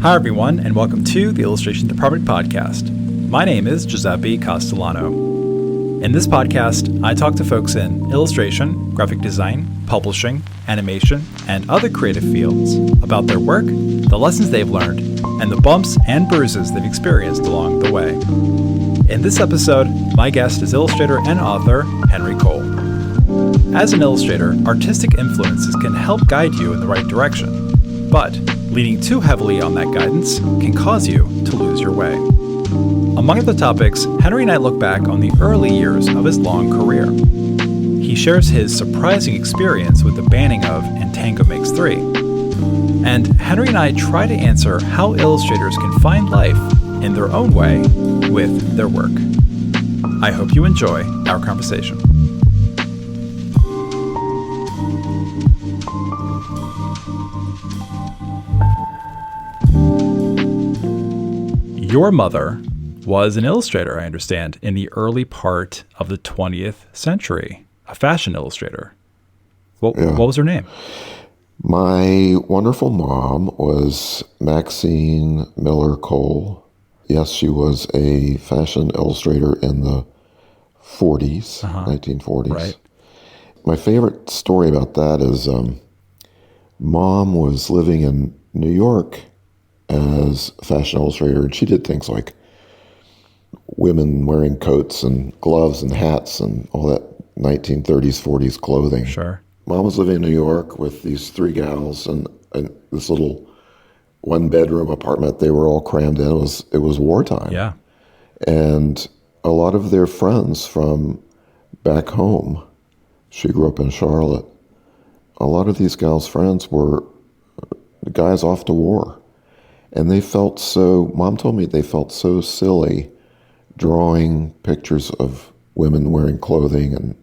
Hi, everyone, and welcome to the Illustration Department podcast. My name is Giuseppe Castellano. In this podcast, I talk to folks in illustration, graphic design, publishing, animation, and other creative fields about their work, the lessons they've learned, and the bumps and bruises they've experienced along the way. In this episode, my guest is illustrator and author Henry Cole. As an illustrator, artistic influences can help guide you in the right direction, but leaning too heavily on that guidance can cause you to lose your way. Among other topics, Henry and I look back on the early years of his long career. He shares his surprising experience with the banning of and Tango Makes Three. And Henry and I try to answer how illustrators can find life in their own way with their work. I hope you enjoy our conversation. Your mother was an illustrator, I understand, in the early part of the 20th century, a fashion illustrator. What was her name? My wonderful mom was Maxine Miller Cole. Yes, she was a fashion illustrator in the 40s, 1940s. Right. My favorite story about that is Mom was living in New York as a fashion illustrator, and she did things like women wearing coats and gloves and hats and all that 1930s, 40s clothing. Sure. Mom was living in New York with these three gals and this little one-bedroom apartment they were all crammed in. It was wartime. Yeah. And a lot of their friends from back home, she grew up in Charlotte, a lot of these gals' friends were guys off to war. And Mom told me they felt so silly drawing pictures of women wearing clothing. And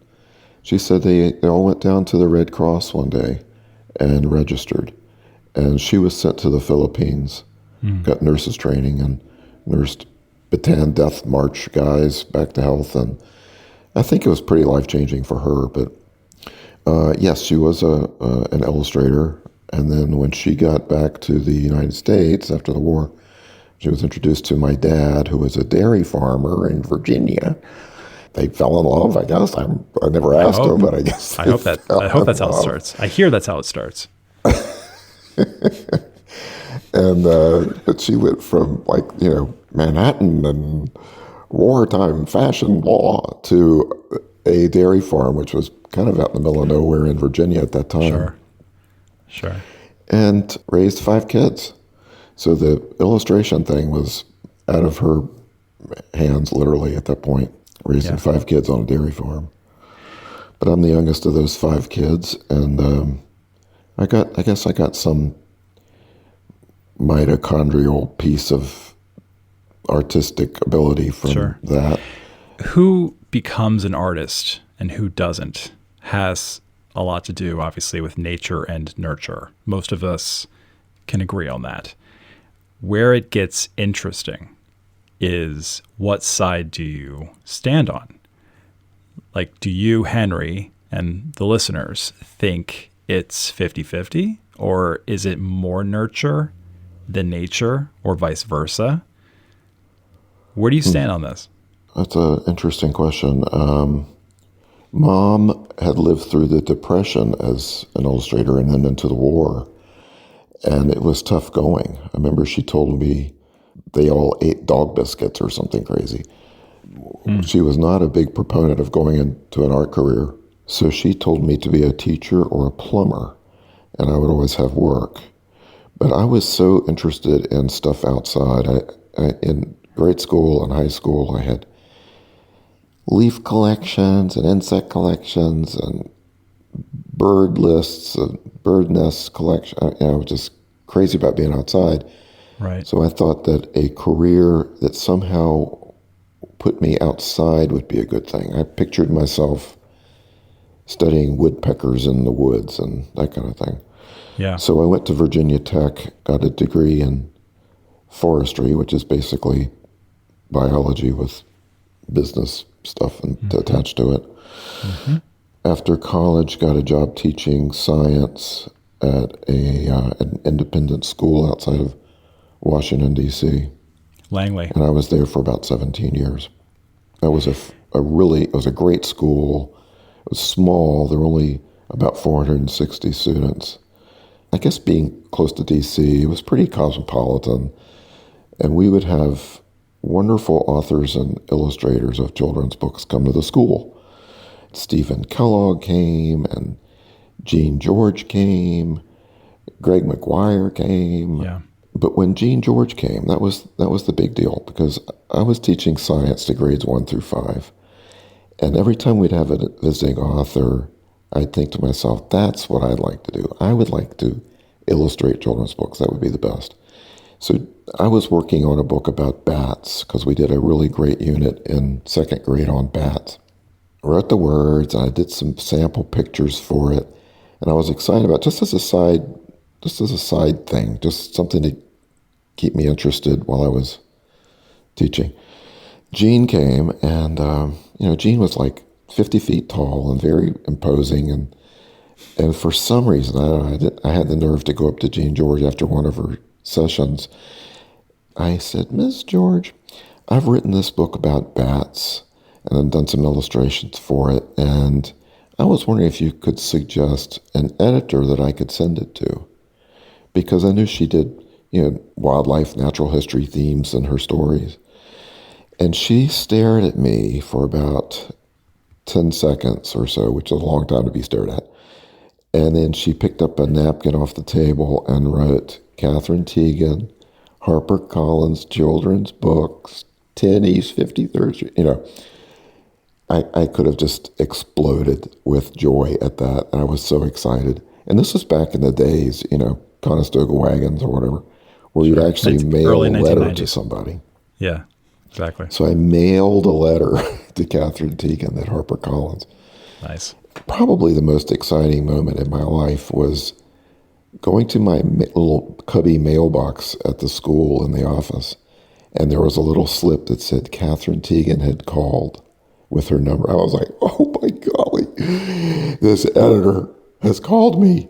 she said they all went down to the Red Cross one day and registered. And she was sent to the Philippines, got nurses training and nursed Bataan Death March guys back to health. And I think it was pretty life-changing for her. But yes, she was an illustrator. And then when she got back to the United States after the war, she was introduced to my dad, who was a dairy farmer in Virginia. They fell in love, I guess. I never asked him, but I guess I hope that's how it starts. I hear that's how it starts. And but she went from Manhattan and wartime fashion law to a dairy farm, which was kind of out in the middle of nowhere in Virginia at that time. Sure. And raised 5 kids. So the illustration thing was out of her hands, literally, at that point, raising 5 kids on a dairy farm. But I'm the youngest of those 5 kids, and I guess I got some mitochondrial piece of artistic ability from that. Who becomes an artist and who doesn't has a lot to do, obviously, with nature and nurture. Most of us can agree on that. Where it gets interesting is what side do you stand on? Like, do you, Henry, and the listeners think it's 50-50? Or is it more nurture than nature, or vice versa? Where do you stand on this? That's an interesting question. Mom had lived through the Depression as an illustrator and then into the war. And it was tough going. I remember she told me they all ate dog biscuits or something crazy. She was not a big proponent of going into an art career. So she told me to be a teacher or a plumber, and I would always have work. But I was so interested in stuff outside. In grade school and high school, I had leaf collections and insect collections and bird lists and bird nest collection. I was just crazy about being outside. Right. So I thought that a career that somehow put me outside would be a good thing. I pictured myself studying woodpeckers in the woods and that kind of thing. Yeah. So I went to Virginia Tech, got a degree in forestry, which is basically biology with business stuff attached to it. Mm-hmm. After college, got a job teaching science at an independent school outside of Washington, D.C. Langley. And I was there for about 17 years. That was it was a great school. It was small. There were only about 460 students. I guess being close to D.C., it was pretty cosmopolitan. And we would have wonderful authors and illustrators of children's books come to the school. Stephen Kellogg came, and Gene George came, Greg McGuire came. Yeah. But when Gene George came, that was the big deal, because I was teaching science to grades 1 through 5. And every time we'd have a visiting author, I'd think to myself, that's what I'd like to do. I would like to illustrate children's books. That would be the best. So I was working on a book about bats, because we did a really great unit in 2nd grade on bats. I wrote the words, and I did some sample pictures for it, and I was excited about it, just as a side thing, just something to keep me interested while I was teaching. Gene came, and Gene was like 50 feet tall and very imposing, and for some reason, I had the nerve to go up to Gene George after one of her sessions. I said, Miss George, I've written this book about bats, and I've done some illustrations for it, and I was wondering if you could suggest an editor that I could send it to, because I knew she did, wildlife, natural history themes in her stories. And she stared at me for about 10 seconds or so, which is a long time to be stared at. And then she picked up a napkin off the table and wrote, Catherine Teigen, HarperCollins Children's Books, 10 East 53rd Street. I could have just exploded with joy at that. And I was so excited. And this was back in the days, Conestoga wagons or whatever, where you'd actually mail a letter to somebody. Yeah, exactly. So I mailed a letter to Catherine Teigen at HarperCollins. Nice. Probably the most exciting moment in my life was going to my little cubby mailbox at the school in the office, and there was a little slip that said Catherine Teigen had called with her number. I was like, oh my golly, this editor has called me.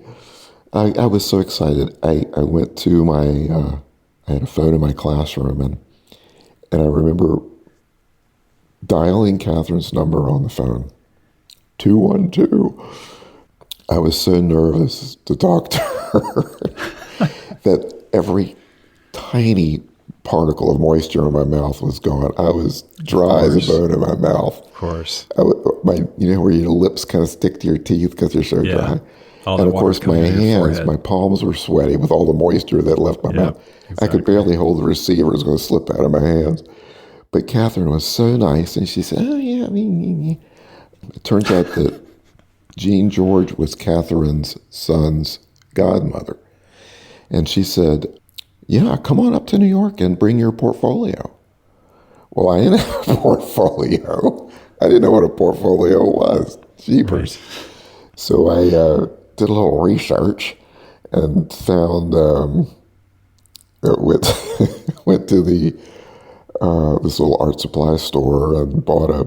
I was so excited. I went to I had a phone in my classroom, and I remember dialing Catherine's number on the phone, 212. I was so nervous to talk to her that every tiny particle of moisture in my mouth was gone. I was dry as a bone in my mouth. Of course. Where your lips kind of stick to your teeth because you're so dry. And of course, my hands, my palms were sweaty with all the moisture that left my mouth. Exactly. I could barely hold the receiver. It was going to slip out of my hands. But Catherine was so nice, and she said, oh, yeah. It turns out that Gene George was Catherine's son's godmother. And she said, yeah, come on up to New York and bring your portfolio. Well, I didn't have a portfolio. I didn't know what a portfolio was. Jeepers. Right. So I did a little research and found, went to the this little art supply store and bought a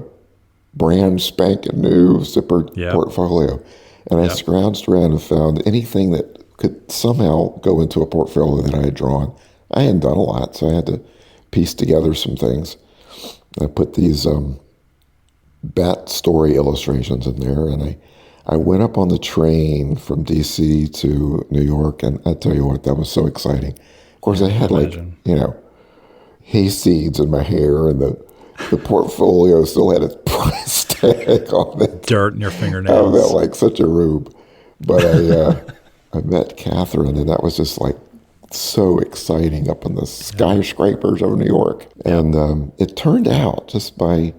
brand spanking new zippered portfolio. And I scrounged around and found anything that could somehow go into a portfolio that I had drawn. I hadn't done a lot, so I had to piece together some things. I put these bat story illustrations in there, and I went up on the train from D.C. to New York, and I tell you what, that was so exciting. Of course, I had hay seeds in my hair, and the portfolio still had its price tag on it. Dirt in your fingernails. I felt like such a rube. But I met Catherine, and that was just like so exciting up in the skyscrapers of New York. And it turned out, just by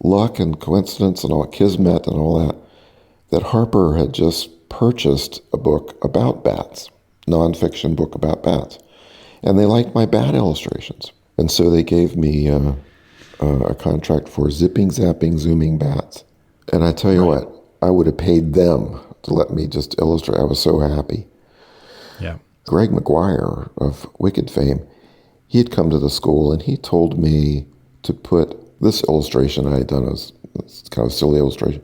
luck and coincidence and all kismet and all that Harper had just purchased a book about bats, nonfiction book about bats. And they liked my bat illustrations. And so they gave me a contract for zipping, zapping, zooming bats. And I tell you what, I would have paid them to let me just illustrate. I was so happy. Yeah. Greg McGuire of Wicked fame, he had come to the school and he told me to put this illustration I had done, as kind of a silly illustration.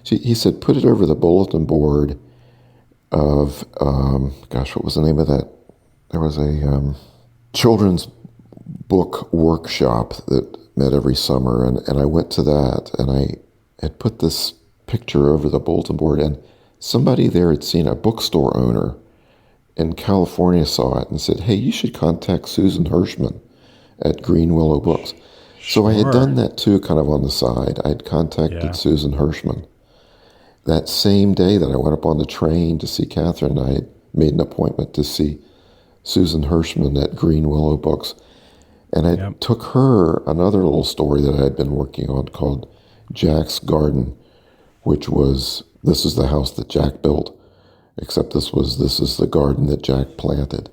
He said, put it over the bulletin board of, what was the name of that? There was a children's book workshop that met every summer, and I went to that, and I had put this picture over the bulletin board, and somebody there had seen a bookstore owner in California saw it and said, hey, you should contact Susan Hirschman at Green Willow Books. So I had done that too, kind of on the side. I had contacted Susan Hirschman. That same day that I went up on the train to see Catherine, I had made an appointment to see Susan Hirschman at Green Willow Books. And I took her another little story that I had been working on called Jack's Garden, which was, this is the house that Jack built, except this is the garden that Jack planted.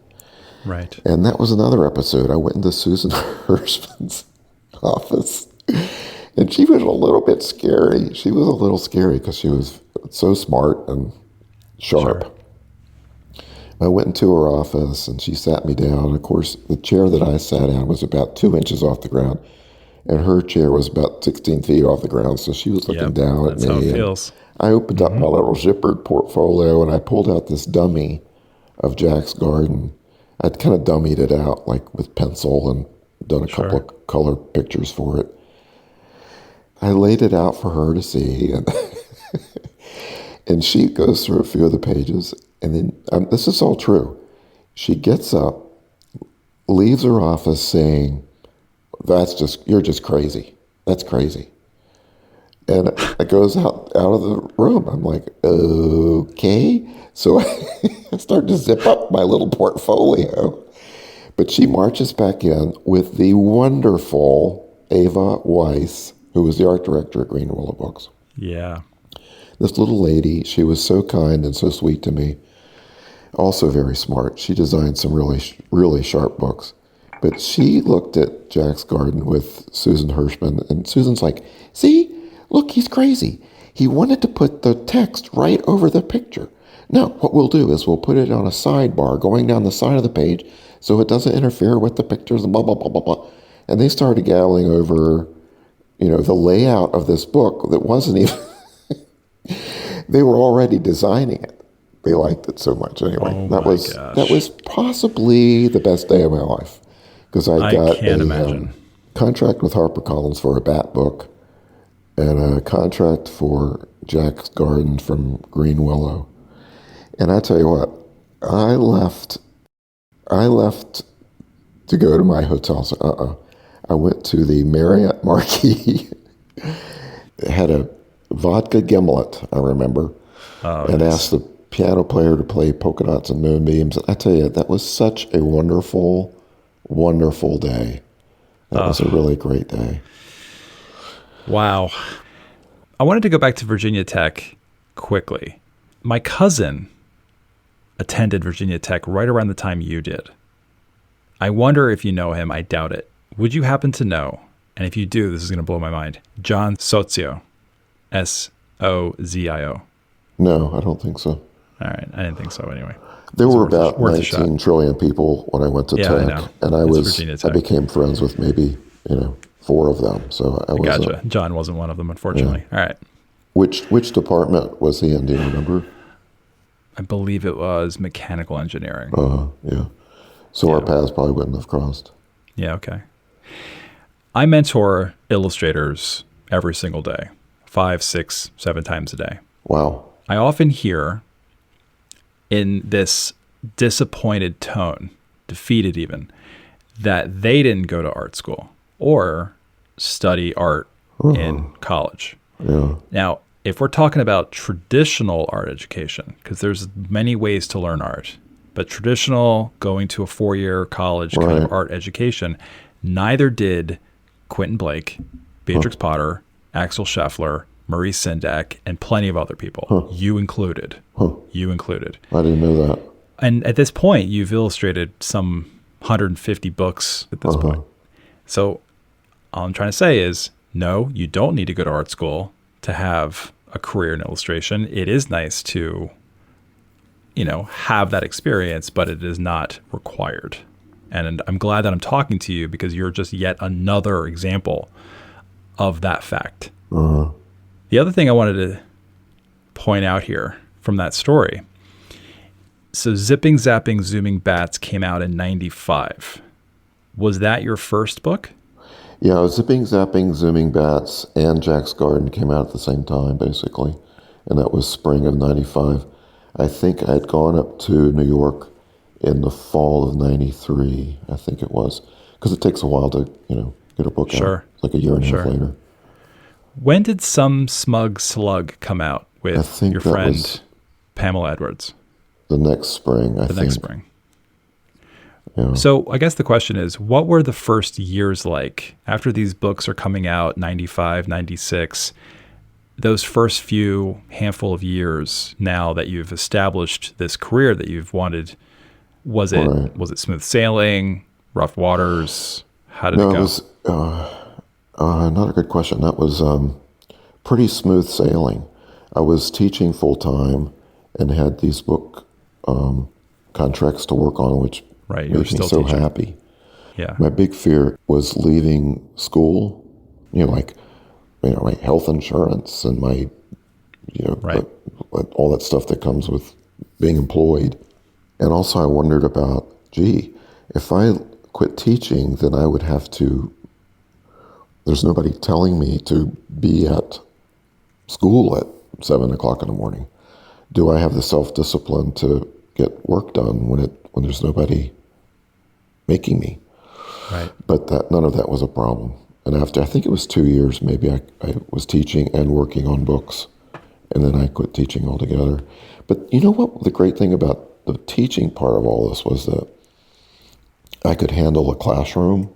Right. And that was another episode. I went into Susan Hirschman's office, and she was a little bit scary. She was a little scary because she was so smart and sharp. Sure. I went into her office, and she sat me down. Of course, the chair that I sat in was about 2 inches off the ground, and her chair was about 16 feet off the ground, so she was looking down at me. That's how it feels. I opened up my little zippered portfolio, and I pulled out this dummy of Jack's Garden. I'd kind of dummied it out, like with pencil, and done a couple of color pictures for it. I laid it out for her to see, and, and she goes through a few of the pages, and then, this is all true. She gets up, leaves her office saying, you're just crazy. That's crazy. And it goes out of the room. I'm like, okay. So I start to zip up my little portfolio. But she marches back in with the wonderful Ava Weiss, who was the art director at Green Willow Books. Yeah. This little lady, she was so kind and so sweet to me. Also very smart. She designed some really, really sharp books. But she looked at Jack's Garden with Susan Hirschman, and Susan's like, see, look, he's crazy. He wanted to put the text right over the picture. No, what we'll do is we'll put it on a sidebar going down the side of the page so it doesn't interfere with the pictures, blah, blah, blah, blah, blah. And they started gabbling over, the layout of this book that wasn't even, they were already designing it. They liked it so much. Anyway, that was possibly the best day of my life, because I got a contract with HarperCollins for a Bat book and a contract for Jack's Garden from Green Willow. And I tell you what, I left to go to my hotel. So, I went to the Marriott Marquis. It had a vodka gimlet, I remember, and asked the piano player to play Polka Dots and Moonbeams. I tell you, that was such a wonderful, wonderful day. That was a really great day. Wow. I wanted to go back to Virginia Tech quickly. My cousin attended Virginia Tech right around the time you did. I wonder if you know him. I doubt it. Would you happen to know, and if you do, this is going to blow my mind, John Sozio, Sozio? No, I don't think so. All right. I didn't think so anyway. There were about 19 trillion people when I went to Tech, and I became friends with maybe, 4 of them. So I was. Gotcha. John wasn't one of them, unfortunately. Yeah. All right. Which department was he in? Do you remember? I believe it was mechanical engineering. Yeah. So our paths probably wouldn't have crossed. Yeah. Okay. I mentor illustrators every single day, 5, 6, 7 times a day. Wow. I often hear in this disappointed tone, defeated even, that they didn't go to art school or study art in college. Yeah. Now, if we're talking about traditional art education, because there's many ways to learn art, but traditional, going to a 4-year college kind of art education, neither did Quentin Blake, Beatrix Potter, Axel Scheffler, Maurice Sendak, and plenty of other people. You included. You included. I didn't know that. And at this point, you've illustrated some 150 books at this point. So all I'm trying to say is, no, you don't need to go to art school to have a career in illustration. It is nice to, have that experience, but it is not required. And I'm glad that I'm talking to you because you're just yet another example of that fact. The other thing I wanted to point out here from that story. So Zipping, Zapping, Zooming Bats came out in 95. Was that your first book? Yeah, Zipping, Zapping, Zooming Bats and Jack's Garden came out at the same time, basically. And that was spring of 95. I think I had gone up to New York in the fall of 93, I think it was. Because it takes a while to, get a book out. Like a year and a half later. When did Some Smug Slug come out with your friend Pamela Edwards? The next spring, I think. The next spring. Yeah. So I guess the question is, what were the first years like after these books are coming out, 95, 96, those first few handful of years now that you've established this career that you've wanted, was it smooth sailing, rough waters? How did it go? It was not a good question. That was pretty smooth sailing. I was teaching full time and had these book contracts to work on, which made me so happy. Yeah. My big fear was leaving school, my health insurance and my, all that stuff that comes with being employed. And also I wondered about, if I quit teaching, then I would have to, there's nobody telling me to be at school at 7 o'clock in the morning. Do I have the self-discipline to get work done when there's nobody making me? Right. But none of that was a problem. And after, I think it was 2 years, maybe I was teaching and working on books. And then I quit teaching altogether. But you know what? The great thing about the teaching part of all this was that I could handle a classroom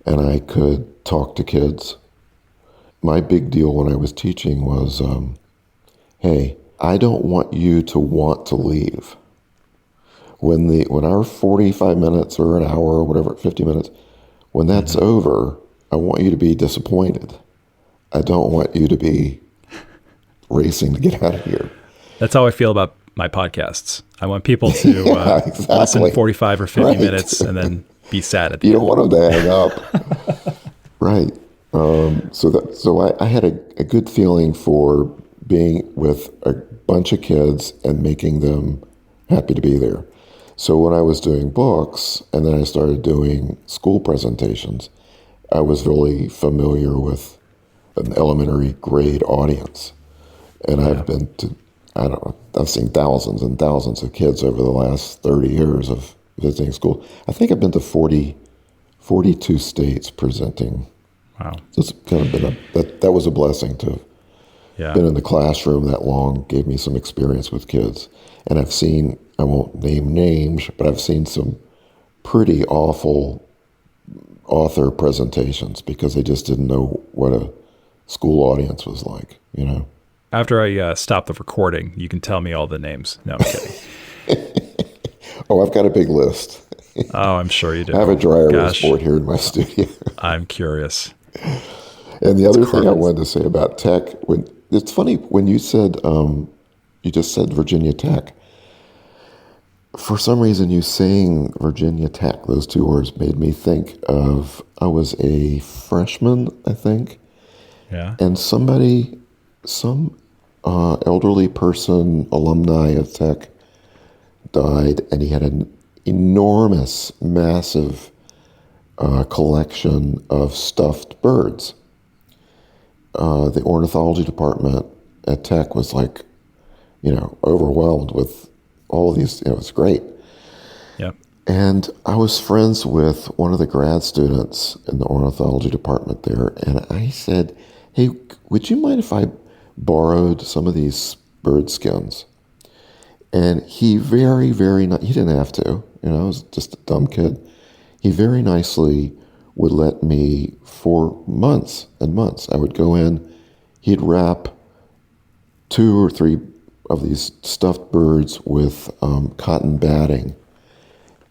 and I could talk to kids. My big deal when I was teaching was, hey, I don't want you to want to leave. When our 45 minutes or an hour or whatever, 50 minutes, when that's over, I want you to be disappointed. I don't want you to be racing to get out of here. That's how I feel about my podcasts. I want people to listen 45 or 50 minutes and then be sad at the end. You don't want them to hang up. Right. So I had a good feeling for being with a bunch of kids and making them happy to be there. So when I was doing books and then I started doing school presentations, I was really familiar with an elementary grade audience. And I've been to, I've seen thousands and thousands of kids over the last 30 years of visiting school. I think I've been to 42 states presenting. Wow. So it's kind of been that was a blessing to have been in the classroom that long, gave me some experience with kids. And I've seen, I won't name names, but I've seen some pretty awful author presentations because they just didn't know what a school audience was like, After I stop the recording, you can tell me all the names. No, I'm kidding. Oh, I've got a big list. Oh, I'm sure you do. I have a dry erase board here in my studio. I'm curious. And the other thing I wanted to say about tech, it's funny, when you said, you just said Virginia Tech, for some reason you saying Virginia Tech, those two words made me think of, I was a freshman, I think. Yeah. And some elderly person, alumni of Tech, died, and he had an enormous, massive collection of stuffed birds. The ornithology department at Tech was like, overwhelmed with all of these. It was great. Yep. And I was friends with one of the grad students in the ornithology department there, and I said, hey, would you mind if I borrowed some of these bird skins? And he very, very, he didn't have to, I was just a dumb kid. He very nicely would let me, for months and months, I would go in, he'd wrap 2 or 3 of these stuffed birds with cotton batting,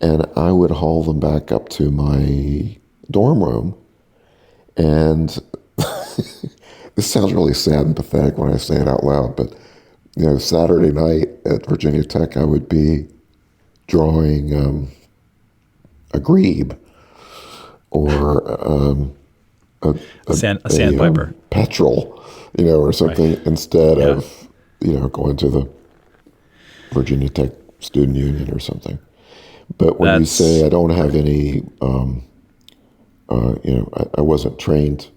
and I would haul them back up to my dorm room. And this sounds really sad and pathetic when I say it out loud, but Saturday night at Virginia Tech, I would be drawing a grebe or a sandpiper, petrel, or something, right, instead of going to the Virginia Tech Student Union or something. But when you say I don't have any I wasn't trained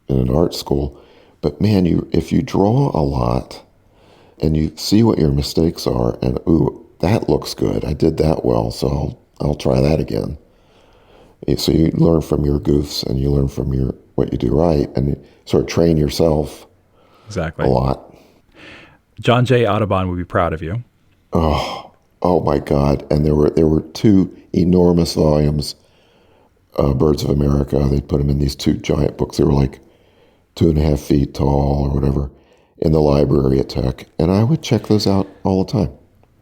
in an art school, but man, if you draw a lot and you see what your mistakes are, and ooh, that looks good, I did that well, so I'll try that again. So you learn from your goofs, and you learn from what you do right, and you sort of train yourself Exactly. a lot. John J. Audubon would be proud of you. Oh my God! And there were two enormous volumes, Birds of America. They'd put them in these two giant books. They were like 2.5 feet tall or whatever, in the library at Tech, and I would check those out all the time.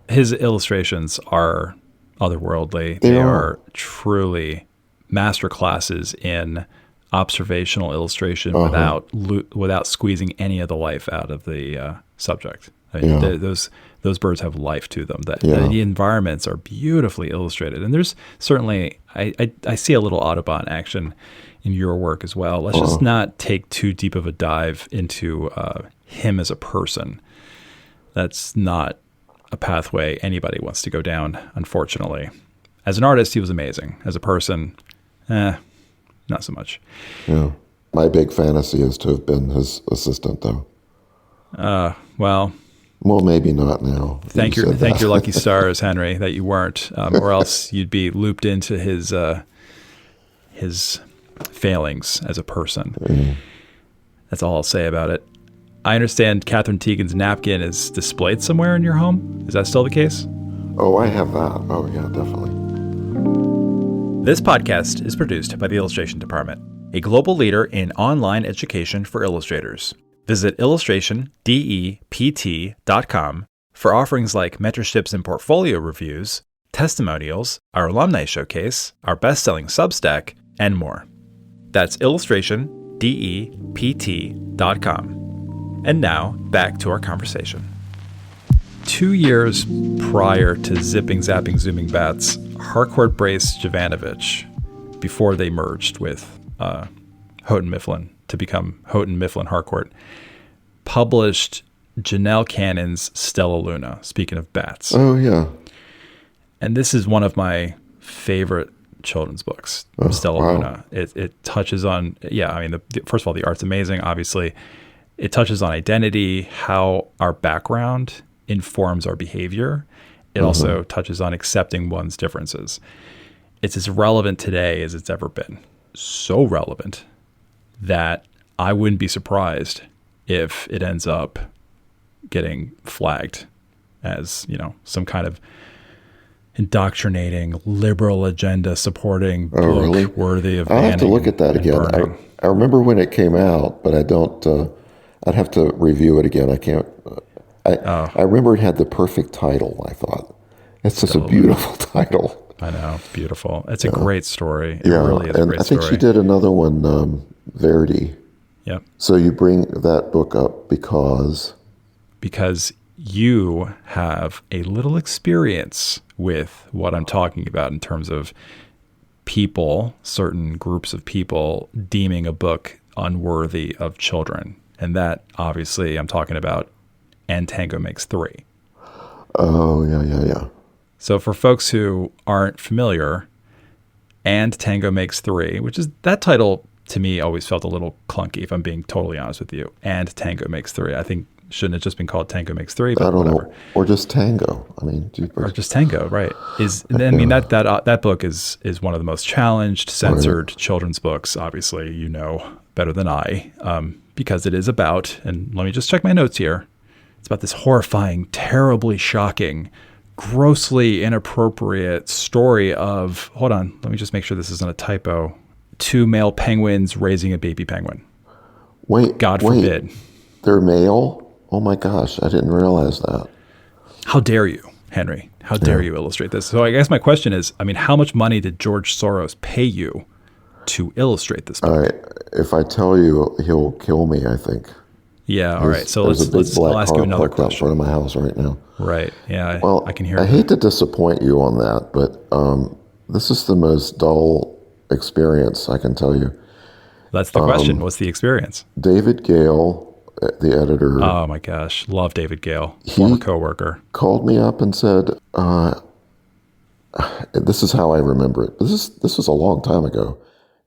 His illustrations are otherworldly. They are truly master classes in observational illustration without squeezing any of the life out of the subject. I mean, those birds have life to them. The environments are beautifully illustrated, and there's certainly I see a little Audubon action in your work as well. Let's just not take too deep of a dive into him as a person. That's not a pathway anybody wants to go down, unfortunately. As an artist, he was amazing. As a person, not so much. Yeah. My big fantasy is to have been his assistant, though. Well, maybe not now. Thank your lucky stars, Henry, that you weren't, or else you'd be looped into his failings as a person. Mm. That's all I'll say about it. I understand Catherine Teigen's napkin is displayed somewhere in your home. Is that still the case? Oh, I have that. Oh, yeah, definitely. This podcast is produced by the Illustration Department, a global leader in online education for illustrators. Visit illustrationdept.com for offerings like mentorships and portfolio reviews, testimonials, our alumni showcase, our best-selling Substack, and more. That's illustrationdept.com. And now, back to our conversation. 2 years prior to Zipping, Zapping, Zooming Bats, Harcourt Brace Jovanovich, before they merged with Houghton Mifflin to become Houghton Mifflin Harcourt, published Janelle Cannon's Stella Luna, speaking of bats. Oh, yeah. And this is one of my favorite children's books, Stella Luna. It touches on, first of all, the art's amazing, obviously. It touches on identity, how our background informs our behavior. It also touches on accepting one's differences. It's as relevant today as it's ever been. So relevant that I wouldn't be surprised if it ends up getting flagged as, some kind of indoctrinating, liberal agenda supporting book really? Worthy of I'll have to look at that again. I remember when it came out, but I don't. I'd have to review it again. I can't. I remember it had the perfect title. I thought it's just a beautiful title. I know, it's beautiful. It's a great story. It really is a great story. I think she did another one, Verdi. Yep. So you bring that book up because you have a little experience with what I'm talking about in terms of people, certain groups of people deeming a book unworthy of children. And that, obviously, I'm talking about And Tango Makes Three. Oh, yeah. So for folks who aren't familiar, And Tango Makes Three, which is, that title to me always felt a little clunky, if I'm being totally honest with you. And Tango Makes Three. I think shouldn't have just been called Tango Makes Three, but I don't whatever. know. Or just Tango. I mean, or just Tango, right? That book is one of the most challenged, censored children's books. Obviously, you know better than I, because it is about, and let me just check my notes here. It's about this horrifying, terribly shocking, grossly inappropriate story of, hold on, let me just make sure this isn't a typo. 2 male penguins raising a baby penguin. Wait, God forbid. They're male? Oh my gosh, I didn't realize that. How dare you, Henry? How dare you illustrate this? So I guess my question is, how much money did George Soros pay you to illustrate this book? All right, if I tell you, he'll kill me, I think. Yeah, all right. So I'll ask you another question. Out front of my house right now. Right, yeah, well, I can hear I hate to disappoint you on that, but this is the most dull experience, I can tell you. That's the question. What's the experience? David Gale, the editor. Oh my gosh, love David Gale, former coworker. Called me up and said, "This is how I remember it. This was a long time ago,"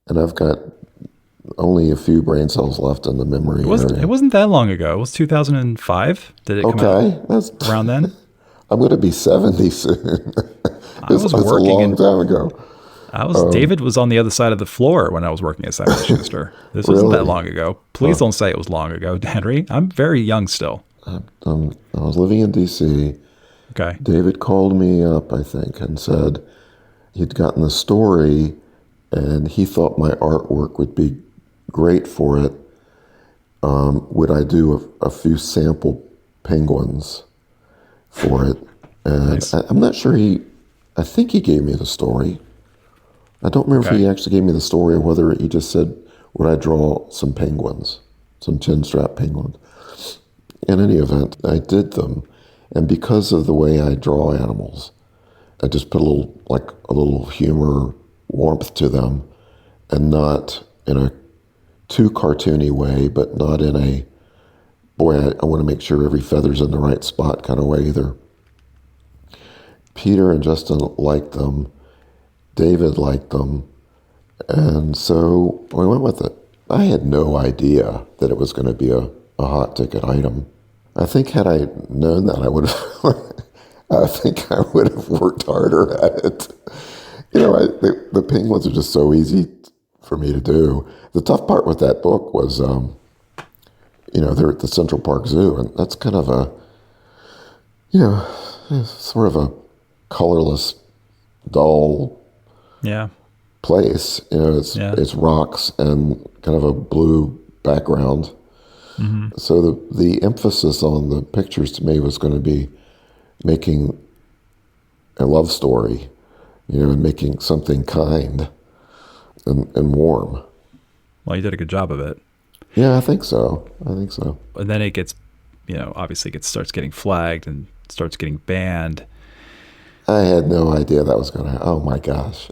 and I've got only a few brain cells left in the memory area. It wasn't that long ago. It was 2005. Did it come out That's around then? I'm going to be 70 soon. I was it's a working long time ago. David was on the other side of the floor when I was working at Simon & Schuster. This wasn't that long ago. Please don't say it was long ago, Henry. I'm very young still. I was living in D.C. Okay. David called me up, I think, and said he'd gotten the story and he thought my artwork would be great for it. Would I do a few sample penguins for it? And Nice. I'm not sure I think he gave me the story. I don't remember if he actually gave me the story or whether he just said, would I draw some penguins, some chin-strap penguins? In any event, I did them. And because of the way I draw animals, I just put a little humor, warmth to them, and not in a too cartoony way, but not in a, boy, I want to make sure every feather's in the right spot kind of way either. Peter and Justin liked them. David liked them. And so we went with it. I had no idea that it was going to be a hot ticket item. I think had I known that, I think I would have worked harder at it. The penguins are just so easy for me to do. The tough part with that book was, they're at the Central Park Zoo, and that's kind of sort of a colorless, dull place. It's rocks and kind of a blue background. Mm-hmm. So the emphasis on the pictures to me was going to be making a love story, and making something kind and warm. Well, you did a good job of it. Yeah, I think so. And then it gets, obviously starts getting flagged and starts getting banned. I had no idea that was going to happen. Oh my gosh.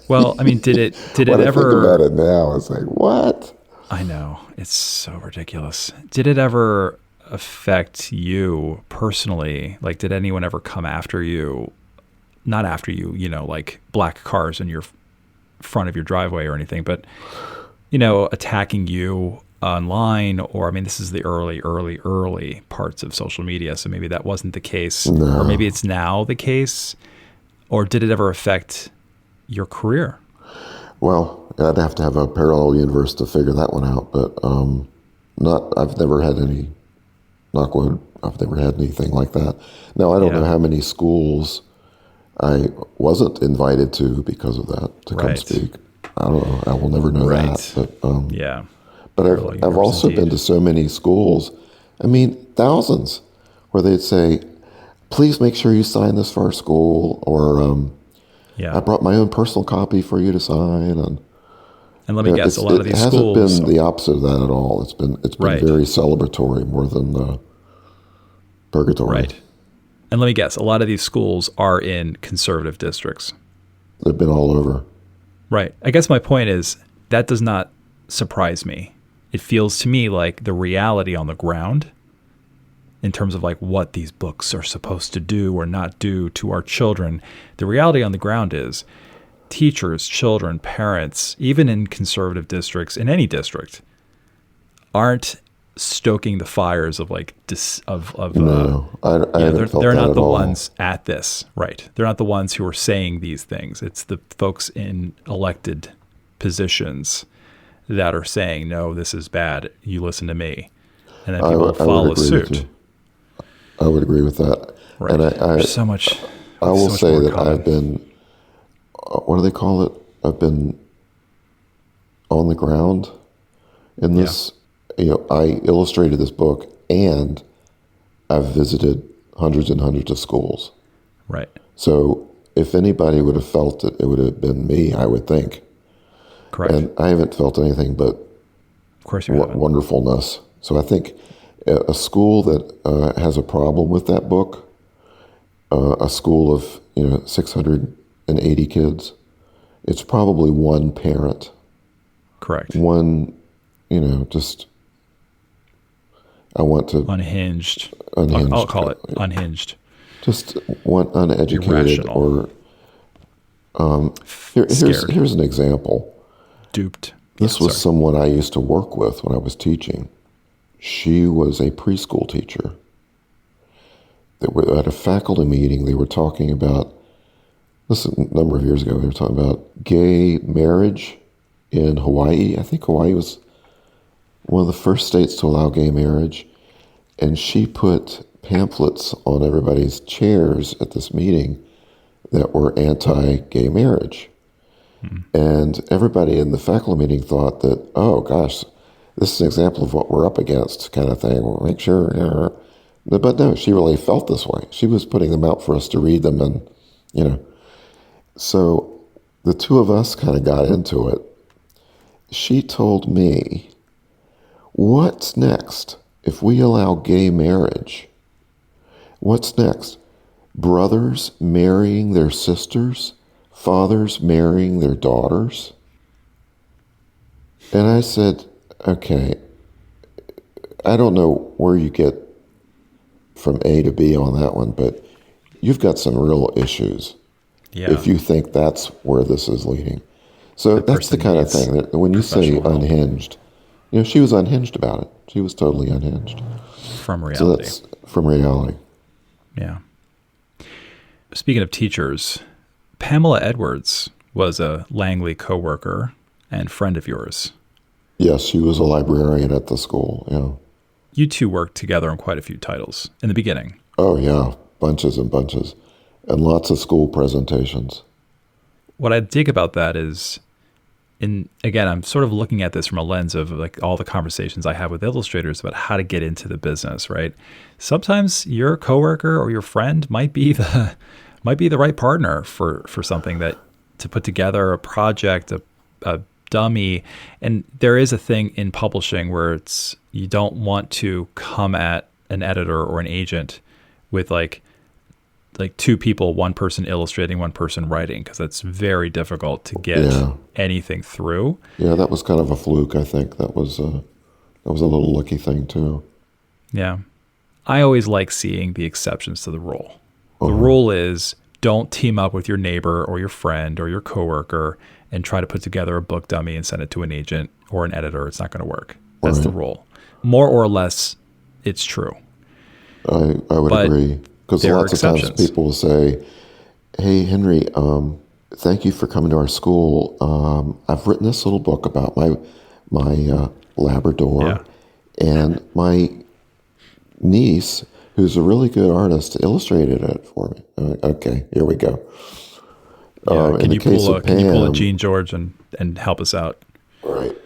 Well, I mean, did it when ever? I think about it now, it's like, what? I know. It's so ridiculous. Did it ever affect you personally? Like, did anyone ever come after you? Not after you, like black cars in your front of your driveway or anything, but, attacking you online, or, I mean, this is the early parts of social media. So maybe that wasn't the case, no. Or maybe it's now the case, or did it ever affect your career? Well, I'd have to have a parallel universe to figure that one out, but I've never had any, knock wood, I've never had anything like that. Now, I don't know how many schools I wasn't invited to because of that, to come speak. I don't know. I will never know that. But, But I've also been to so many schools, I mean, thousands, where they'd say, please make sure you sign this for our school, or I brought my own personal copy for you to sign. And let me guess, a lot of these schools... It hasn't been the opposite of that at all. It's been very celebratory more than purgatory. Right. And let me guess, a lot of these schools are in conservative districts. They've been all over. Right. I guess my point is that does not surprise me. It feels to me like the reality on the ground in terms of like what these books are supposed to do or not do to our children. The reality on the ground is teachers, children, parents, even in conservative districts, in any district, aren't stoking the fires of like no, they're not the ones at this, right? They're not the ones who are saying these things. It's the folks in elected positions that are saying, no, this is bad, you listen to me, and then people follow suit. I would agree with that. Right. And There's so much. I will say that common. I've been, what do they call it? I've been on the ground in this. I illustrated this book, and I've visited hundreds and hundreds of schools. Right. So if anybody would have felt it, it would have been me, I would think. Correct. And I haven't felt anything but of course you haven't. Wonderfulness. So I think a school that has a problem with that book, a school of 680 kids, it's probably one parent. Correct. One, just I want to unhinged. Unhinged. I'll call it unhinged. Just one uneducated. Irrational. Or here's an example. duped. This was someone I used to work with when I was teaching. She was a preschool teacher. They were at a faculty meeting. They were talking about, this is a number of years ago, they were talking about gay marriage in Hawaii. I think Hawaii was one of the first states to allow gay marriage. And she put pamphlets on everybody's chairs at this meeting that were anti-gay marriage. And everybody in the faculty meeting thought that, oh gosh, this is an example of what we're up against kind of thing. We'll make sure. But no, she really felt this way. She was putting them out for us to read them and, So the two of us kind of got into it. She told me, what's next if we allow gay marriage? What's next? Brothers marrying their sisters? Fathers marrying their daughters? And I said, okay, I don't know where you get from A to B on that one, but you've got some real issues if you think that's where this is leading. So that's the kind of thing that when you say unhinged, she was unhinged about it. She was totally unhinged. From reality. So that's from reality. Yeah. Speaking of teachers, Pamela Edwards was a Langley coworker and friend of yours. Yes, she was a librarian at the school, yeah. You two worked together on quite a few titles in the beginning. Oh, yeah, bunches and bunches, and lots of school presentations. What I dig about that is, again, I'm sort of looking at this from a lens of like all the conversations I have with illustrators about how to get into the business, right? Sometimes your coworker or your friend might be the right partner for something to put together a project, a dummy. And there is a thing in publishing where you don't want to come at an editor or an agent with like two people, one person illustrating, one person writing, because it's very difficult to get anything through. Yeah, that was kind of a fluke, I think. That was a little lucky thing too. Yeah. I always like seeing the exceptions to the rule. The rule is don't team up with your neighbor or your friend or your coworker and try to put together a book dummy and send it to an agent or an editor. It's not going to work. That's the rule. More or less, it's true. I would agree. Because lots of times people will say, hey, Henry, thank you for coming to our school. I've written this little book about my Labrador, and my niece, who's a really good artist, illustrated it for me. I'm like, okay, here we go. Can you pull a Gene George and help us out? Right.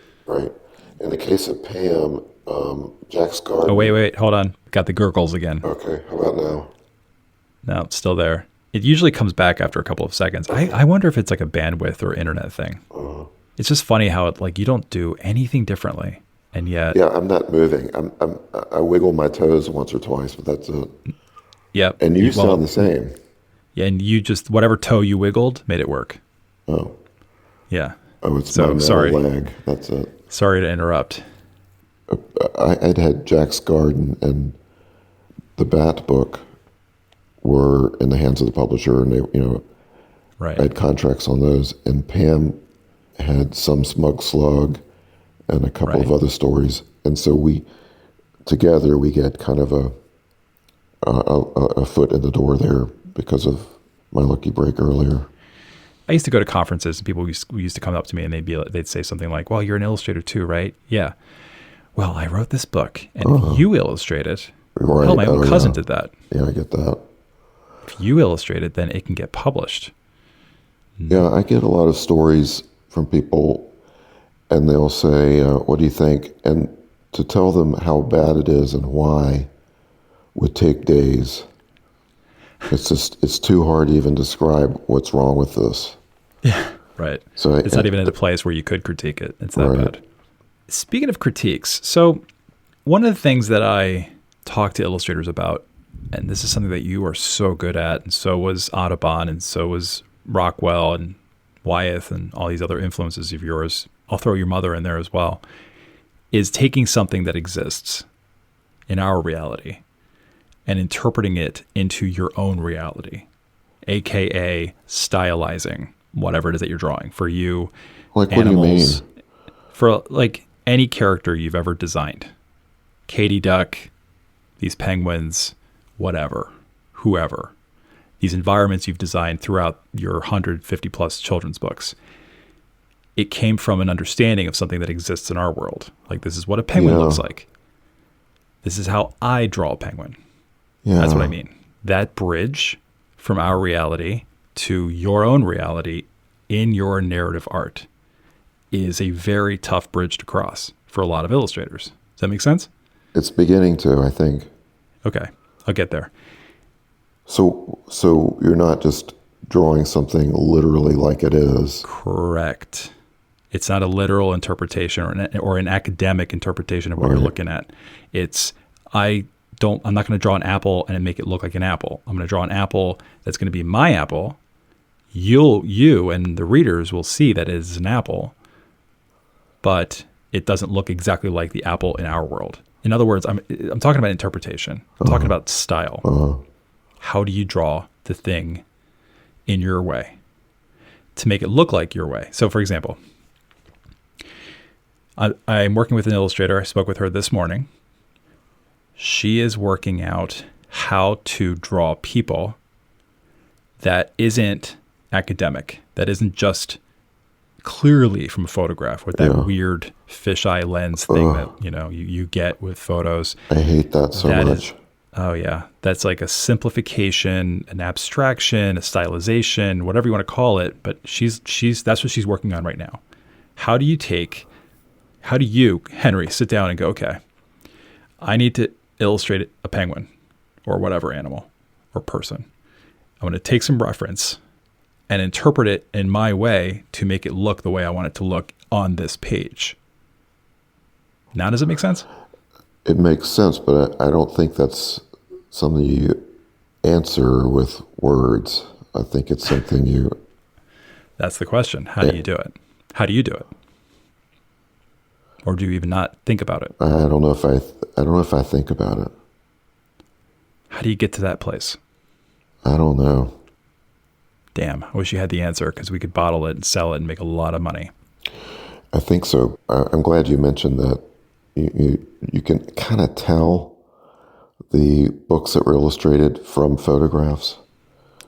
In the case of Pam, Jack's garden. Oh, wait, hold on. Got the gurgles again. Okay, how about now? No, it's still there. It usually comes back after a couple of seconds. I wonder if it's like a bandwidth or internet thing. It's just funny how you don't do anything differently, and yet. Yeah, I'm not moving. I wiggle my toes once or twice, but that's it. Yep. And you sound the same. Yeah, and you just whatever toe you wiggled made it work. Oh. Yeah. Oh, it's my middle leg. That's it. Sorry to interrupt. I'd had Jack's Garden and the Bat book were in the hands of the publisher, and they, I had contracts on those. And Pam had Some Smug Slug and a couple of other stories, and so we get kind of a foot in the door there because of my lucky break earlier. I used to go to conferences, and people used to come up to me, and they'd say something like, "Well, you're an illustrator too, right?" Yeah. Well, I wrote this book, and if you illustrate it, hell, my own cousin did that. Yeah, I get that. If you illustrate it, then it can get published. Yeah, I get a lot of stories from people, and they'll say, what do you think? And to tell them how bad it is and why would take days. It's too hard to even describe what's wrong with this. Yeah, right. So it's not even in a place where you could critique it. It's that bad. Speaking of critiques, so one of the things that I talk to illustrators about, and this is something that you are so good at, and so was Audubon, and so was Rockwell and Wyeth and all these other influences of yours, I'll throw your mother in there as well, is taking something that exists in our reality and interpreting it into your own reality, aka stylizing whatever it is that you're drawing. For you, like animals, what do you mean? for like any character you've ever designed, Katie Duck, these penguins, whatever, whoever, these environments you've designed throughout your 150 plus children's books, it came from an understanding of something that exists in our world. Like, this is what a penguin looks like. This is how I draw a penguin. Yeah. That's what I mean. That bridge from our reality to your own reality in your narrative art is a very tough bridge to cross for a lot of illustrators. Does that make sense? It's beginning to, I think. Okay, I'll get there. So you're not just drawing something literally like it is. Correct. It's not a literal interpretation or an academic interpretation of what you're looking at. It's, I'm not going to draw an apple and make it look like an apple. I'm going to draw an apple that's going to be my apple. You and the readers will see that it is an apple, but it doesn't look exactly like the apple in our world. In other words, I'm talking about interpretation. I'm talking about style. How do you draw the thing in your way to make it look like your way? So, for example, I'm working with an illustrator. I spoke with her this morning. She is working out how to draw people that isn't academic, that isn't just clearly from a photograph with that weird fisheye lens thing that you get with photos. I hate that so much. Oh yeah, that's like a simplification, an abstraction, a stylization, whatever you want to call it. But that's what she's working on right now. How do you, Henry, sit down and go, okay, I need to illustrate a penguin or whatever animal or person. I'm going to take some reference and interpret it in my way to make it look the way I want it to look on this page. Now, does it make sense? It makes sense, but I don't think that's something you answer with words. I think it's something you... That's the question. How do you do it? How do you do it? Or do you even not think about it? I don't know if I think about it. How do you get to that place? I don't know. Damn, I wish you had the answer, because we could bottle it and sell it and make a lot of money. I think so. I'm glad you mentioned that. You can kind of tell the books that were illustrated from photographs.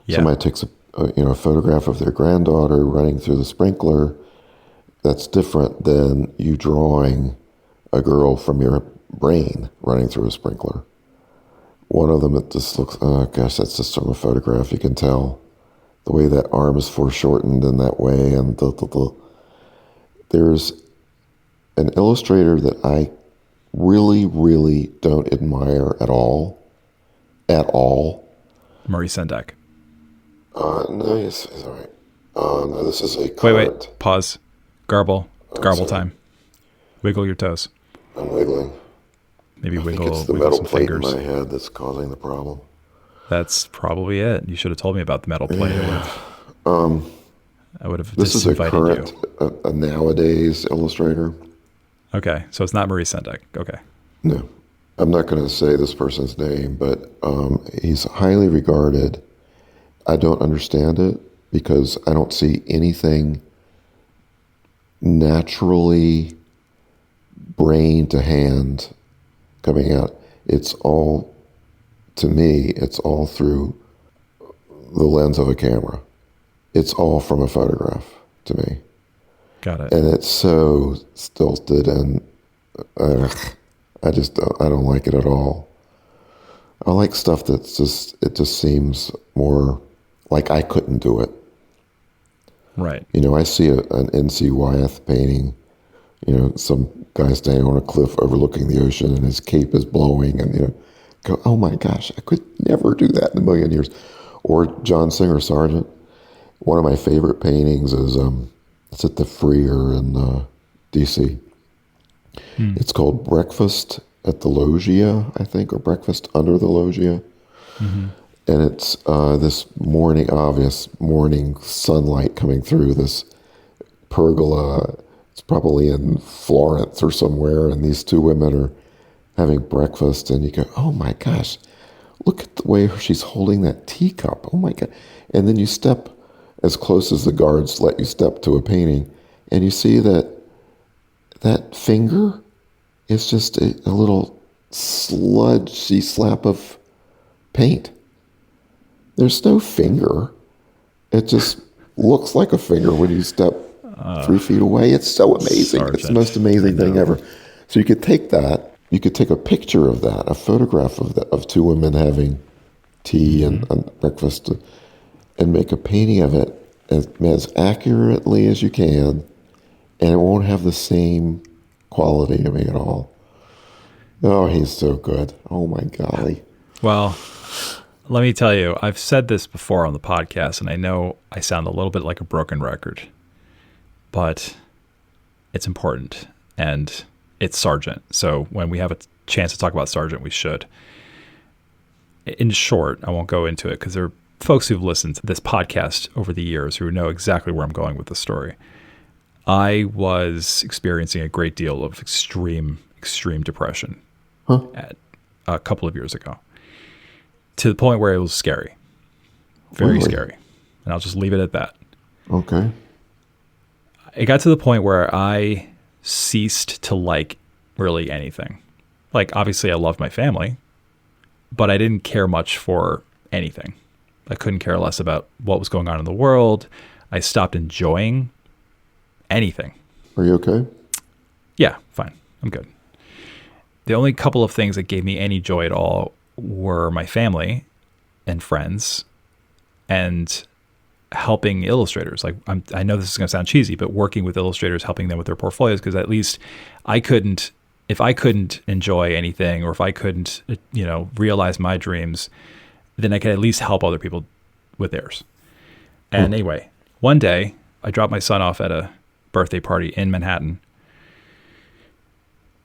Yeah. Somebody takes a photograph of their granddaughter running through the sprinkler. That's different than you drawing a girl from your brain running through a sprinkler. One of them, it just looks, oh gosh, that's just from a photograph. You can tell the way that arm is foreshortened in that way. And there's an illustrator that I really, really don't admire at all. Maurice Sendak. No, he's all right. No, this is a current. Wait, pause. Garble time. Wiggle your toes. I'm wiggling. Maybe I wiggle, think it's the wiggle metal some plate fingers. in my head that's causing the problem. That's probably it. You should have told me about the metal plate. Yeah. I would have This is a current, you. a nowadays illustrator. Okay, so it's not Maurice Sendak. Okay. No. I'm not going to say this person's name, but he's highly regarded. I don't understand it because I don't see anything naturally brain to hand coming out. It's all, to me, it's all through the lens of a camera. It's all from a photograph to me. Got it. And it's so stilted and I don't like it at all. I like stuff that's it just seems more like I couldn't do it. Right. I see an N.C. Wyeth painting, some guy standing on a cliff overlooking the ocean and his cape is blowing and, go, oh my gosh, I could never do that in a million years. Or John Singer Sargent. One of my favorite paintings is, it's at the Freer in D.C. It's called Breakfast at the Loggia, I think, or Breakfast Under the Loggia. Mm-hmm. And it's this obvious morning sunlight coming through this pergola. It's probably in Florence or somewhere, and these two women are having breakfast, and you go, oh my gosh, look at the way she's holding that teacup. Oh my God. And then you step as close as the guards let you step to a painting, and you see that that finger is just a little sludgy slap of paint. There's no finger. It just looks like a finger when you step 3 feet away. It's so amazing. Sargent. It's the most amazing thing ever. So you could take that, you could take a picture of that, a photograph of two women having tea and breakfast, and make a painting of it as accurately as you can, and it won't have the same quality to me at all. Oh, he's so good. Oh, my golly. Well, let me tell you, I've said this before on the podcast, and I know I sound a little bit like a broken record, but it's important, and it's Sargent. So when we have a chance to talk about Sargent, we should. In short, I won't go into it because there are folks who've listened to this podcast over the years who know exactly where I'm going with the story. I was experiencing a great deal of extreme depression at a couple of years ago, to the point where it was scary, very scary. And I'll just leave it at that. Okay. It got to the point where I ceased to like really anything. Like, obviously I loved my family, but I didn't care much for anything. I couldn't care less about what was going on in the world. I stopped enjoying anything. Are you okay? Yeah, fine. I'm good. The only couple of things that gave me any joy at all were my family and friends and helping illustrators. Like, I know this is going to sound cheesy, but working with illustrators, helping them with their portfolios, because at least if I couldn't enjoy anything, or if I couldn't, realize my dreams, then I could at least help other people with theirs. And anyway, one day I dropped my son off at a birthday party in Manhattan,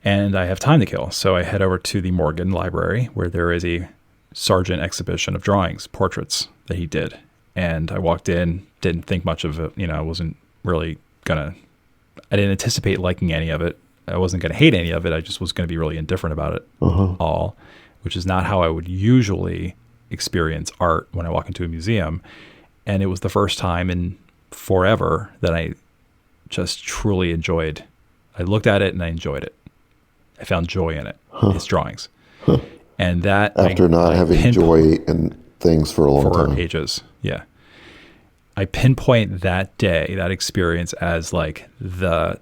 and I have time to kill. So I head over to the Morgan Library, where there is a Sargent exhibition of drawings, portraits that he did. And I walked in, didn't think much of it. I wasn't really I didn't anticipate liking any of it. I wasn't going to hate any of it. I just was going to be really indifferent about it all, which is not how I would usually experience art when I walk into a museum. And it was the first time in forever that I just truly enjoyed. I looked at it and I enjoyed it. I found joy in it, his drawings. And that, after not having joy in things for a long time. For ages, yeah. I pinpoint that day, that experience, as like the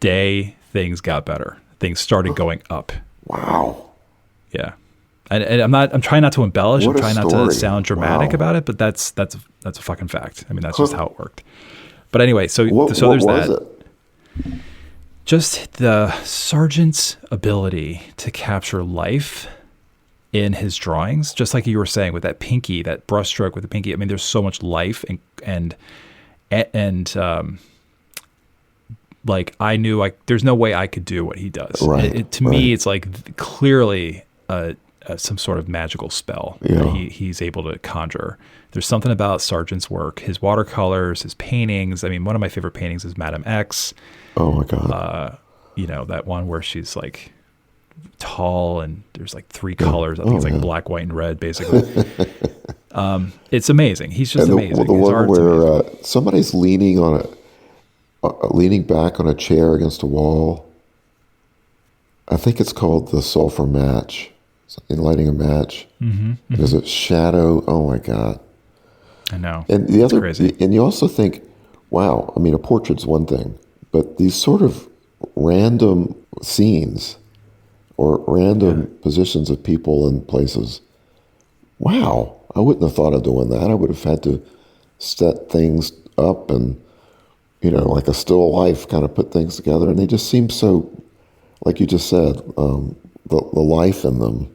day things got better. Things started going up. Wow. Yeah. And I'm trying not to embellish. I'm trying not to sound dramatic about it, but that's a fucking fact. I mean, that's just how it worked. But anyway, so there's that. Just the Sargent's ability to capture life in his drawings, just like you were saying with that pinky, that brushstroke with the pinky. I mean, there's so much life and like I knew there's no way I could do what he does. Right. To me, it's like clearly some sort of magical spell that he's able to conjure. There's something about Sargent's work, his watercolors, his paintings. I mean, one of my favorite paintings is Madame X. Oh my God. That one where she's like tall and there's like three colors. I think it's like black, white, and red, basically. It's amazing. He's just amazing. The one where somebody's leaning back on a chair against a wall. I think it's called the sulfur match. In lighting a match. There's a shadow. Oh my God. I know. And it's crazy. And you also think, wow, I mean, a portrait's one thing, but these sort of random scenes or random positions of people and places, wow, I wouldn't have thought of doing that. I would have had to set things up and, like a still life, kind of put things together. And they just seem so, like you just said, the life in them.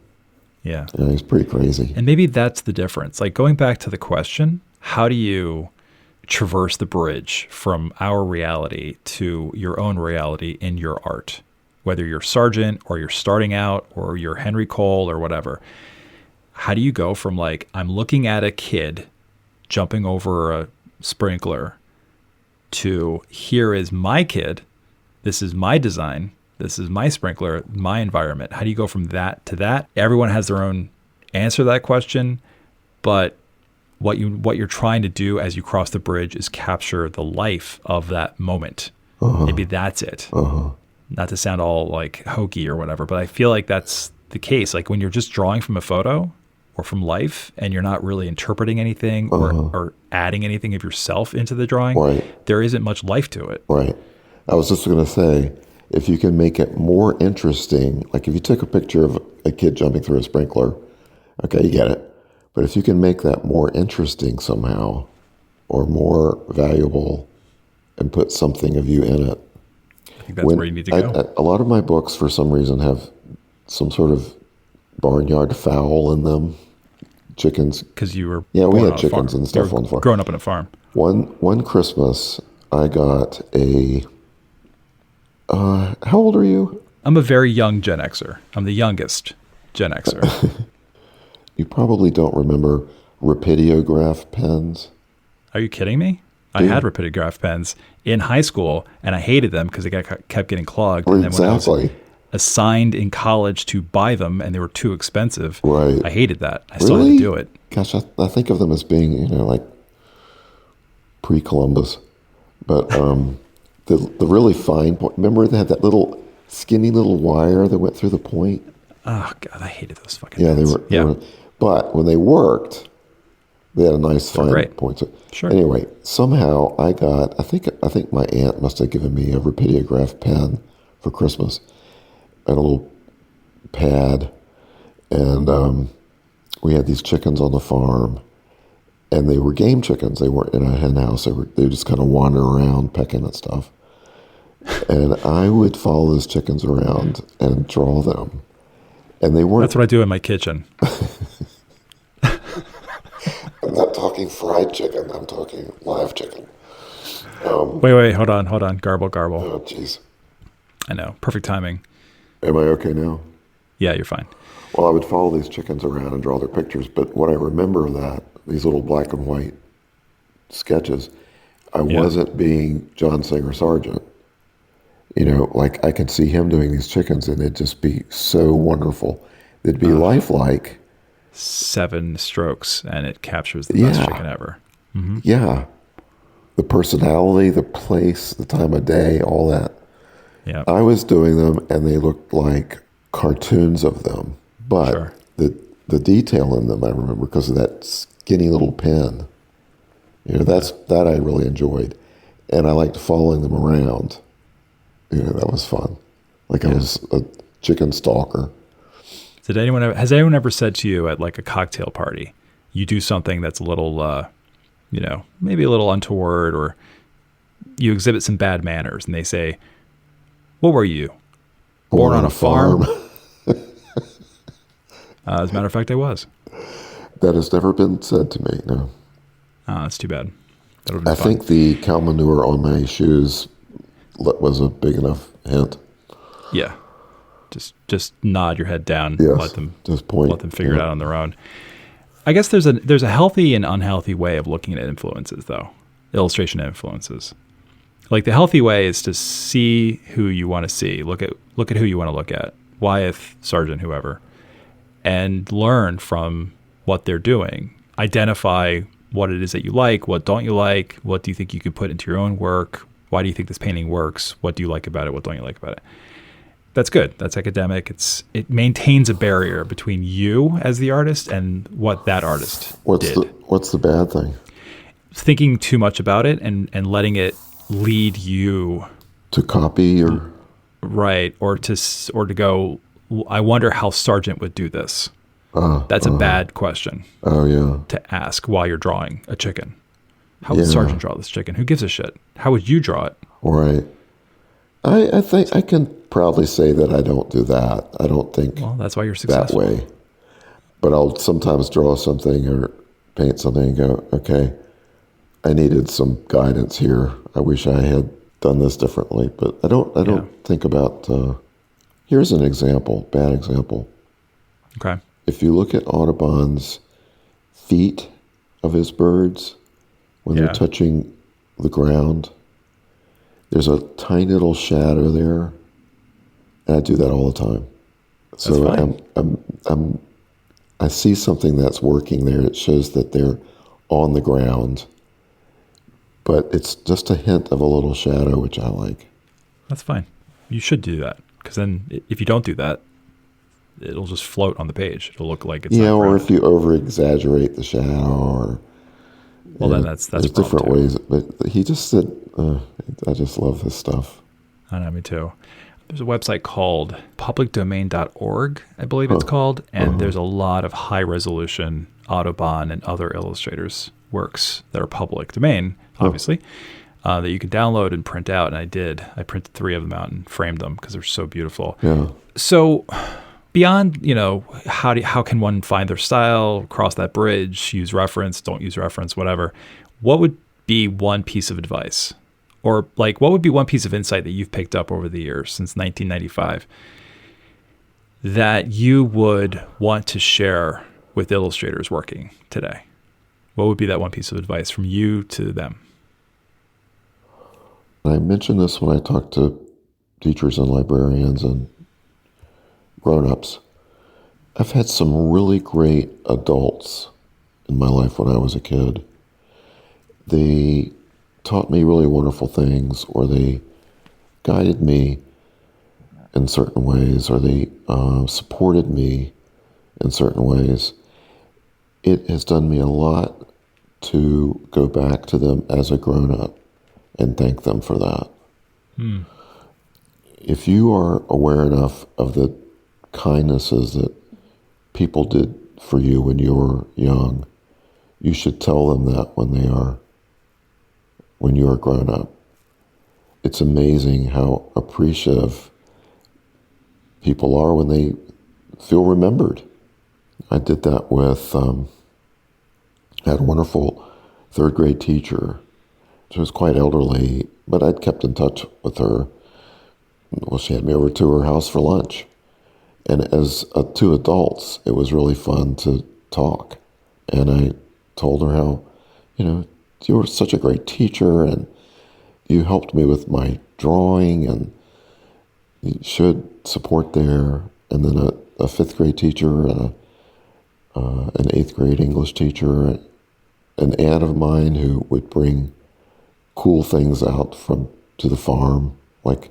Yeah. It's pretty crazy. And maybe that's the difference. Like, going back to the question, how do you traverse the bridge from our reality to your own reality in your art? Whether you're Sargent or you're starting out or you're Henry Cole or whatever. How do you go from like, I'm looking at a kid jumping over a sprinkler, to here is my kid, this is my design, this is my sprinkler, my environment? How do you go from that to that? Everyone has their own answer to that question, but what you're trying to do as you cross the bridge is capture the life of that moment. Maybe that's it. not to sound all like hokey or whatever, but I feel like that's the case. Like when you're just drawing from a photo or from life and you're not really interpreting anything or adding anything of yourself into the drawing, Right. there isn't much life to it. Right. I was just going to say, if you can make it more interesting, like if you took a picture of a kid jumping through a sprinkler, okay, you get it. But if you can make that more interesting somehow or more valuable and put something of you in it. I think that's where you need to go. A lot of my books, for some reason, have some sort of barnyard fowl in them. Chickens. Because you were we had chickens and stuff on the farm. Growing up on a farm. One Christmas, I got a... how old are you? I'm a very young Gen Xer. I'm the youngest Gen Xer. You probably don't remember rapidograph pens. Are you kidding me? I had rapidograph pens in high school, and I hated them because they kept getting clogged. And then when I was assigned in college to buy them, and they were too expensive, right. I hated that. I still had to do it. Gosh, I think of them as being, like pre-Columbus. But the really fine point, remember they had that little skinny little wire that went through the point? Oh, God, I hated those fucking pens. They were. But when they worked, they had a nice fine point. So sure. Anyway, somehow I think my aunt must have given me a rapidograph pen for Christmas and a little pad. And we had these chickens on the farm. And they were game chickens. They weren't in a hen house. They would just kind of wander around pecking at stuff. And I would follow those chickens around and draw them. And they weren't... That's what I do in my kitchen. I'm not talking fried chicken. I'm talking live chicken. Wait. Hold on. Garble. Oh, jeez. I know. Perfect timing. Am I okay now? Yeah, you're fine. Well, I would follow these chickens around and draw their pictures. But what I remember of that, these little black and white sketches, I wasn't being John Singer Sargent. Like I could see him doing these chickens and it'd just be so wonderful. It'd be lifelike. 7 strokes and it captures the best chicken ever. Mm-hmm. Yeah. The personality, the place, the time of day, all that. Yeah. I was doing them and they looked like cartoons of them. But the detail in them I remember because of that skinny little pen. That I really enjoyed. And I liked following them around. That was fun. Like I was a chicken stalker. Has anyone ever said to you at like a cocktail party, you do something that's a little, maybe a little untoward, or you exhibit some bad manners, and they say, "What were you? Born on a farm?" As a matter of fact, I was. That has never been said to me. No. That's too bad. I think the cow manure on my shoes was a big enough hint. Yeah. Just nod your head down. Yes, let them just point. Let them figure it out on their own. I guess there's a healthy and unhealthy way of looking at influences, though. Illustration influences. Like the healthy way is to see who you want to see. Look at who you want to look at. Wyeth, Sargent, whoever, and learn from what they're doing. Identify what it is that you like. What don't you like? What do you think you could put into your own work? Why do you think this painting works? What do you like about it? What don't you like about it? That's good. That's academic. It maintains a barrier between you as the artist and what that artist did. What's the bad thing? Thinking too much about it and letting it lead you to copy or right or to go. I wonder how Sargent would do this. That's a bad question. Oh yeah. To ask while you're drawing a chicken. How would Sargent draw this chicken? Who gives a shit? How would you draw it? Right. I think I can proudly say that I don't do that. I don't think that's why you're successful. That way. But I'll sometimes draw something or paint something and go, okay, I needed some guidance here. I wish I had done this differently. But I don't think about, here's an example, bad example. Okay. If you look at Audubon's feet of his birds, when they're touching the ground, there's a tiny little shadow there. And I do that all the time. So I see something that's working there. It shows that they're on the ground, but it's just a hint of a little shadow, which I like. That's fine. You should do that, because then if you don't do that, it'll just float on the page. It'll look like it's not or grounded. if you over-exaggerate the shadow, or Well, then that's there's a problem different too. ways. But he just said, I just love his stuff. I know, me too. There's a website called publicdomain.org, I believe it's called, and there's a lot of high-resolution Audubon and other illustrators' works that are public domain, obviously, that you can download and print out, and I did. I printed 3 of them out and framed them because they're so beautiful. Yeah. So beyond, how can one find their style, cross that bridge, use reference, don't use reference, whatever, what would be one piece of advice? Or what would be one piece of insight that you've picked up over the years since 1995 that you would want to share with illustrators working today? What would be that one piece of advice from you to them? I mentioned this when I talked to teachers and librarians and grown-ups. I've had some really great adults in my life when I was a kid. They taught me really wonderful things, or they guided me in certain ways, or they supported me in certain ways. It has done me a lot to go back to them as a grown-up and thank them for that. If you are aware enough of the kindnesses that people did for you when you were young, you should tell them that when you are grown up. It's amazing how appreciative people are when they feel remembered. I did that with, I had a wonderful 3rd grade teacher. She was quite elderly, but I'd kept in touch with her. Well, she had me over to her house for lunch. And as 2 adults, it was really fun to talk. And I told her how, you were such a great teacher, and you helped me with my drawing, and you should support there. And then a 5th grade teacher, an 8th grade English teacher, an aunt of mine who would bring cool things out to the farm, like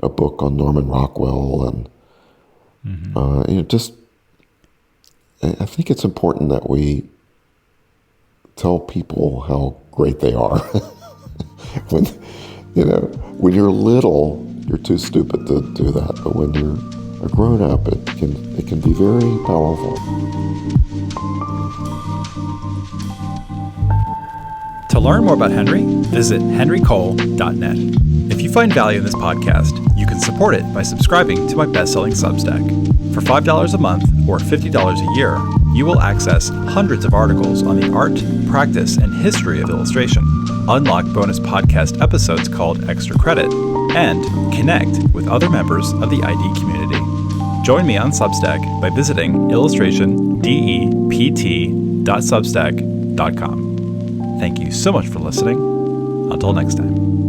a book on Norman Rockwell, and I think it's important that we tell people how great they are. When you're little, you're too stupid to do that, but when you're a grown up, it can be very powerful. To learn more about Henry, visit henrycole.net. If you find value in this podcast, you can support it by subscribing to my best-selling Substack. For $5 a month or $50 a year, you will access hundreds of articles on the art, practice, and history of illustration, unlock bonus podcast episodes called Extra Credit, and connect with other members of the ID community. Join me on Substack by visiting illustrationdept.substack.com. Thank you so much for listening. Until next time.